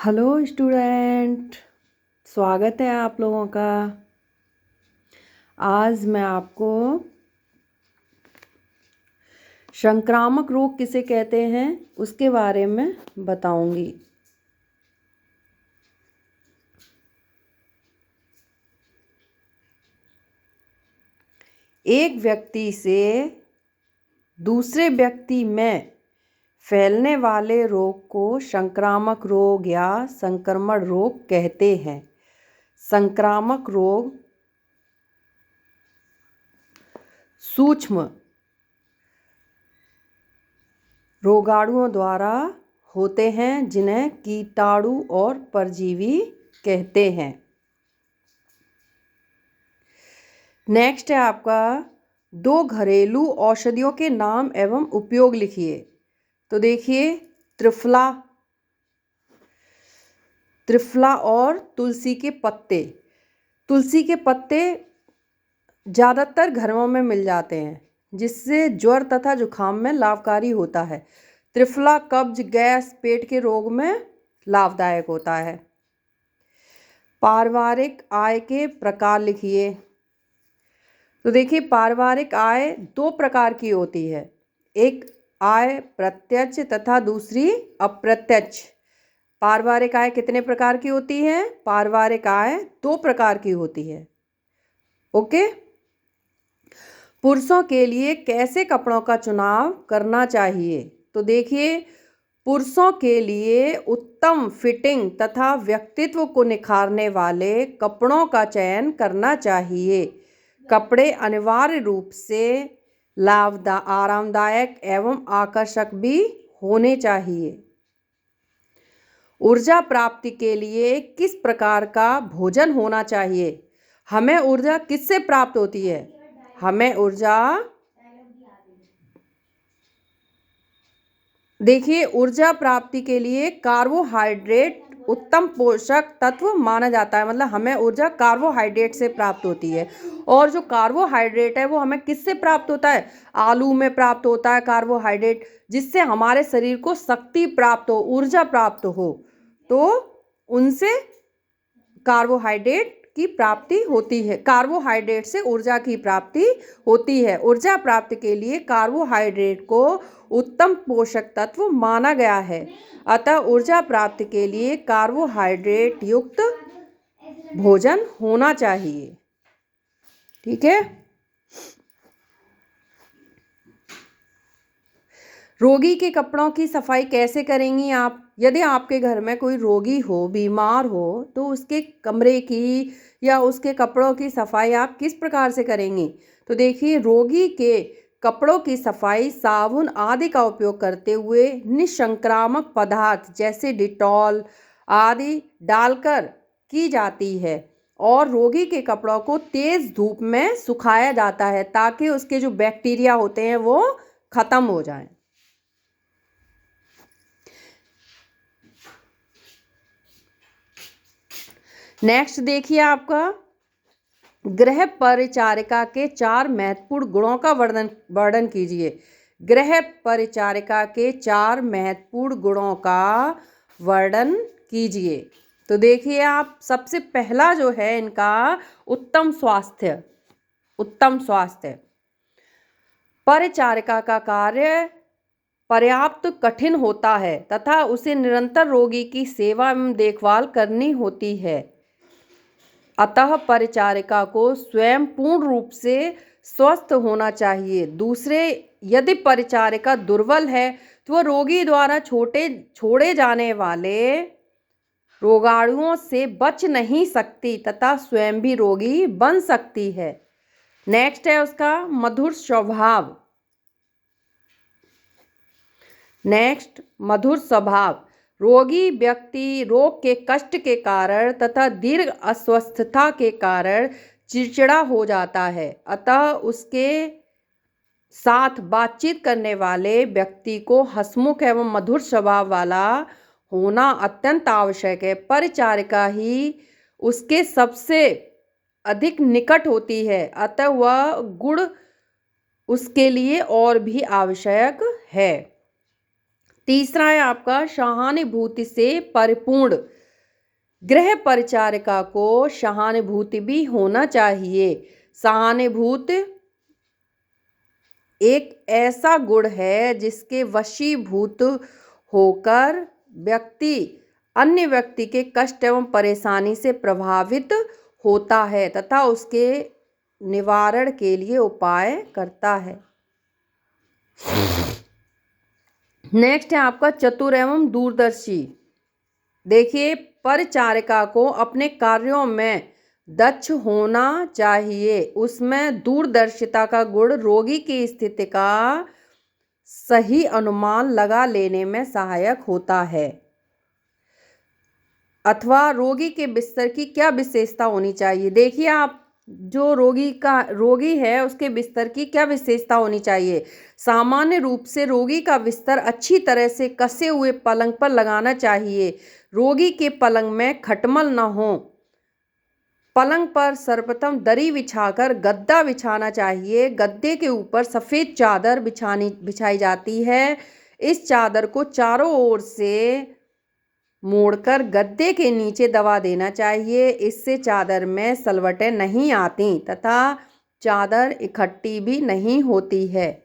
Hello student, स्वागत है आप लोगों का। आज मैं आपको संक्रामक रोग किसे कहते हैं उसके बारे में बताऊंगी। एक व्यक्ति से दूसरे व्यक्ति में फैलने वाले रोग को संक्रामक रोग या संक्रमण रोग कहते हैं। संक्रामक रोग सूक्ष्म रोगाणुओं द्वारा होते हैं जिन्हें कीटाणु और परजीवी कहते हैं। नेक्स्ट है आपका 2 घरेलू औषधियों के नाम एवं उपयोग लिखिए। तो देखिए त्रिफला और तुलसी के पत्ते। तुलसी के पत्ते ज़्यादातर घरों में मिल जाते हैं जिससे ज्वर तथा जुखाम में लाभकारी होता है। त्रिफला कब्ज, गैस, पेट के रोग में लाभदायक होता है। पारिवारिक आय के प्रकार लिखिए। तो देखिए पारिवारिक आय 2 प्रकार की होती है, एक आय प्रत्यक्ष तथा दूसरी अप्रत्यक्ष। पारिवारिक आय कितने प्रकार की होती है? पारिवारिक आय 2 प्रकार की होती है। ओके। पुरुषों के लिए कैसे कपड़ों का चुनाव करना चाहिए? तो देखिए पुरुषों के लिए उत्तम फिटिंग तथा व्यक्तित्व को निखारने वाले कपड़ों का चयन करना चाहिए। कपड़े अनिवार्य रूप से आरामदायक एवं आकर्षक भी होने चाहिए। ऊर्जा प्राप्ति के लिए किस प्रकार का भोजन होना चाहिए? हमें ऊर्जा किससे प्राप्त होती है? हमें ऊर्जा देखिए ऊर्जा प्राप्ति के लिए कार्बोहाइड्रेट उत्तम पोषक तत्व माना जाता है। मतलब हमें ऊर्जा कार्बोहाइड्रेट से प्राप्त होती है। और जो कार्बोहाइड्रेट है वो हमें किससे प्राप्त होता है? आलू में प्राप्त होता है कार्बोहाइड्रेट, जिससे हमारे शरीर को शक्ति प्राप्त हो, ऊर्जा प्राप्त हो। तो उनसे कार्बोहाइड्रेट की प्राप्ति होती है। कार्बोहाइड्रेट से ऊर्जा की प्राप्ति होती है। ऊर्जा प्राप्ति के लिए कार्बोहाइड्रेट को उत्तम पोषक तत्व माना गया है। अतः ऊर्जा प्राप्ति के लिए कार्बोहाइड्रेट युक्त भोजन होना चाहिए। ठीक है। रोगी के कपड़ों की सफाई कैसे करेंगी आप? यदि आपके घर में कोई रोगी हो, बीमार हो, तो उसके कमरे की या उसके कपड़ों की सफाई आप किस प्रकार से करेंगी? तो देखिए रोगी के कपड़ों की सफाई साबुन आदि का उपयोग करते हुए निसंक्रामक पदार्थ जैसे डिटॉल आदि डालकर की जाती है। और रोगी के कपड़ों को तेज धूप में सुखाया जाता है ताकि उसके जो बैक्टीरिया होते हैं वो खत्म हो जाएं। नेक्स्ट देखिए आपका गृह परिचारिका के 4 महत्वपूर्ण गुणों का वर्णन कीजिए। गृह परिचारिका के 4 महत्वपूर्ण गुणों का वर्णन कीजिए। तो देखिए आप सबसे पहला जो है इनका उत्तम स्वास्थ्य। उत्तम स्वास्थ्य। परिचारिका का कार्य पर्याप्त कठिन होता है तथा उसे निरंतर रोगी की सेवा एवं देखभाल करनी होती है। अतः परिचारिका को स्वयं पूर्ण रूप से स्वस्थ होना चाहिए। दूसरे, यदि परिचारिका दुर्बल है तो वह रोगी द्वारा छोड़े जाने वाले रोगाणुओं से बच नहीं सकती तथा स्वयं भी रोगी बन सकती है। नेक्स्ट है उसका मधुर स्वभाव। नेक्स्ट मधुर स्वभाव। रोगी व्यक्ति रोग के कष्ट के कारण तथा दीर्घ अस्वस्थता के कारण चिड़चिड़ा हो जाता है। अतः उसके साथ बातचीत करने वाले व्यक्ति को हंसमुख एवं मधुर स्वभाव वाला होना अत्यंत आवश्यक है। परिचारिका ही उसके सबसे अधिक निकट होती है, अतः वह गुण उसके लिए और भी आवश्यक है। तीसरा है आपका सहानुभूति से परिपूर्ण। गृह परिचारिका को सहानुभूति भी होना चाहिए। सहानुभूति एक ऐसा गुण है जिसके वशीभूत होकर व्यक्ति अन्य व्यक्ति के कष्ट एवं परेशानी से प्रभावित होता है तथा उसके निवारण के लिए उपाय करता है। नेक्स्ट है आपका चतुर एवं दूरदर्शी। देखिए, परिचारिका को अपने कार्यों में दक्ष होना चाहिए। उसमें दूरदर्शिता का गुण रोगी की स्थिति का सही अनुमान लगा लेने में सहायक होता है। अथवा रोगी के बिस्तर की क्या विशेषता होनी चाहिए। देखिए, आप जो रोगी है उसके बिस्तर की क्या विशेषता होनी चाहिए। सामान्य रूप से रोगी का बिस्तर अच्छी तरह से कसे हुए पलंग पर लगाना चाहिए। रोगी के पलंग में खटमल न हो। पलंग पर सर्वप्रथम दरी बिछाकर गद्दा बिछाना चाहिए। गद्दे के ऊपर सफ़ेद चादर बिछाई जाती है। इस चादर को चारों ओर से मोड़कर गद्दे के नीचे दबा देना चाहिए। इससे चादर में सलवटें नहीं आती तथा चादर इकट्ठी भी नहीं होती है।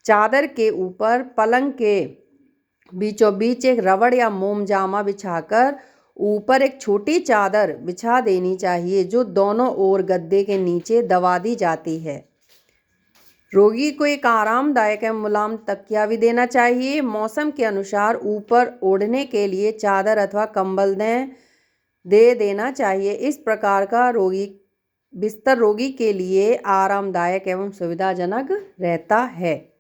चादर के ऊपर पलंग के बीचों बीच एक रबड़ या मोम जामा बिछाकर ऊपर एक छोटी चादर बिछा देनी चाहिए जो दोनों ओर गद्दे के नीचे दबा दी जाती है। रोगी को एक आरामदायक एवं मुलायम तकिया भी देना चाहिए। मौसम के अनुसार ऊपर ओढ़ने के लिए चादर अथवा कंबल दे देना चाहिए। इस प्रकार का बिस्तर रोगी के लिए आरामदायक एवं सुविधाजनक रहता है।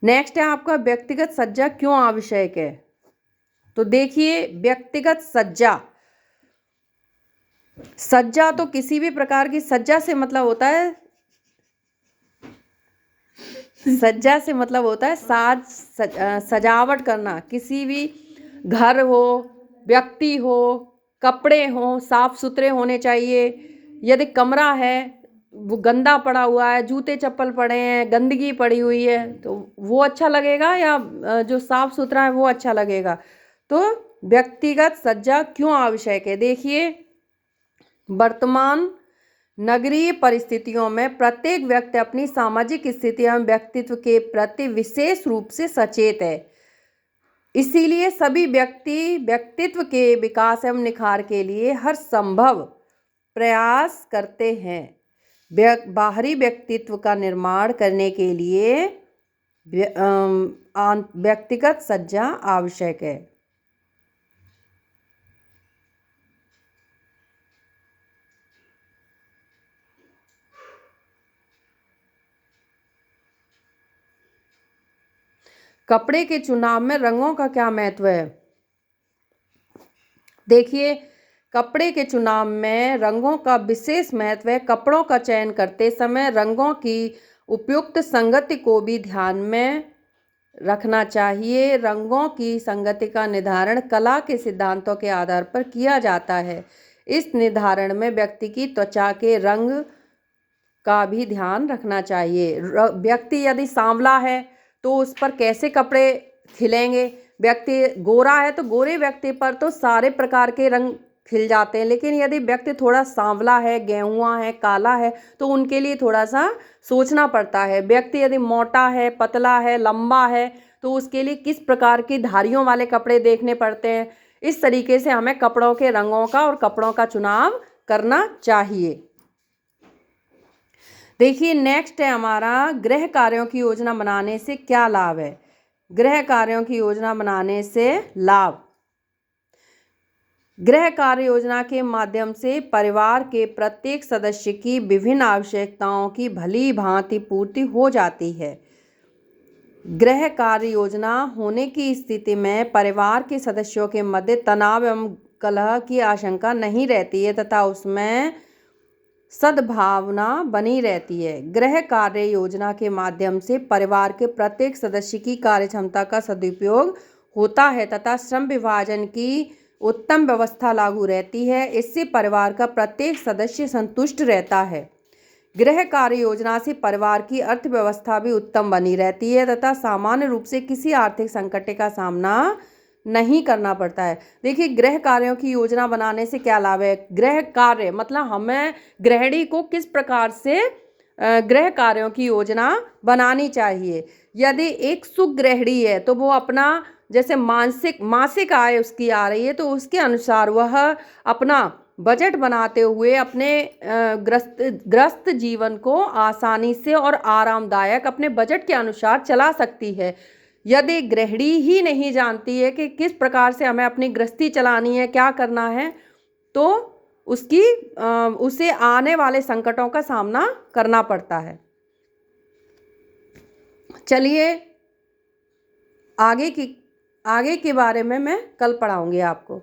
नेक्स्ट है आपका व्यक्तिगत सज्जा क्यों आवश्यक है। तो देखिए, व्यक्तिगत सज्जा तो किसी भी प्रकार की सज्जा से मतलब होता है सजावट करना। किसी भी घर हो, व्यक्ति हो, कपड़े हो, साफ सुथरे होने चाहिए। यदि कमरा है वो गंदा पड़ा हुआ है, जूते चप्पल पड़े हैं, गंदगी पड़ी हुई है, तो वो अच्छा लगेगा या जो साफ सुथरा है वो अच्छा लगेगा। तो व्यक्तिगत सज्जा क्यों आवश्यक है। देखिए, वर्तमान नगरीय परिस्थितियों में प्रत्येक व्यक्ति अपनी सामाजिक स्थिति एवं व्यक्तित्व के प्रति विशेष रूप से सचेत है। इसीलिए सभी व्यक्तित्व के विकास एवं निखार के लिए हर संभव प्रयास करते हैं। बाहरी व्यक्तित्व का निर्माण करने के लिए व्यक्तिगत सज्जा आवश्यक है। कपड़े के चुनाव में रंगों का क्या महत्व है। देखिए, कपड़े के चुनाव में रंगों का विशेष महत्व है। कपड़ों का चयन करते समय रंगों की उपयुक्त संगति को भी ध्यान में रखना चाहिए। रंगों की संगति का निर्धारण कला के सिद्धांतों के आधार पर किया जाता है। इस निर्धारण में व्यक्ति की त्वचा के रंग का भी ध्यान रखना चाहिए। व्यक्ति यदि सांवला है तो उस पर कैसे कपड़े खिलेंगे। व्यक्ति गोरा है तो गोरे व्यक्ति पर तो सारे प्रकार के रंग खिल जाते हैं। लेकिन यदि व्यक्ति थोड़ा सांवला है, गेहुआ है, काला है तो उनके लिए थोड़ा सा सोचना पड़ता है। व्यक्ति यदि मोटा है, पतला है, लंबा है तो उसके लिए किस प्रकार की धारियों वाले कपड़े देखने पड़ते हैं। इस तरीके से हमें कपड़ों के रंगों का और कपड़ों का चुनाव करना चाहिए। देखिए, नेक्स्ट है हमारा गृह कार्यों की योजना बनाने से क्या लाभ है। गृह कार्यों की योजना बनाने से लाभ। गृह कार्य योजना के माध्यम से परिवार के प्रत्येक सदस्य की विभिन्न आवश्यकताओं की भली भांति पूर्ति हो जाती है। गृह कार्य योजना होने की स्थिति में परिवार के सदस्यों के मध्य तनाव एवं कलह की आशंका नहीं रहती है तथा उसमें सद्भावना बनी रहती है। गृह कार्य योजना के माध्यम से परिवार के प्रत्येक सदस्य की कार्य क्षमता का सदुपयोग होता है तथा श्रम विभाजन की उत्तम व्यवस्था लागू रहती है। इससे परिवार का प्रत्येक सदस्य संतुष्ट रहता है गृह कार्य योजना से परिवार की अर्थव्यवस्था भी उत्तम बनी रहती है तथा सामान्य रूप से किसी आर्थिक संकट का सामना नहीं करना पड़ता है। देखिए, गृह कार्यों की योजना बनाने से क्या लाभ है? गृह कार्य मतलब हमें गृहिणी को किस प्रकार से गृह कार्यों की योजना बनानी चाहिए। यदि एक सुगृहिणी है तो वो अपना जैसे मासिक आय उसकी आ रही है तो उसके अनुसार वह अपना बजट बनाते हुए अपने ग्रस्त जीवन को आसानी से और आरामदायक अपने बजट के अनुसार चला सकती है। यदि गृहिणी ही नहीं जानती है कि किस प्रकार से हमें अपनी गृहस्थी चलानी है, क्या करना है, तो उसे आने वाले संकटों का सामना करना पड़ता है। चलिए आगे के बारे में मैं कल पढ़ाऊंगी आपको।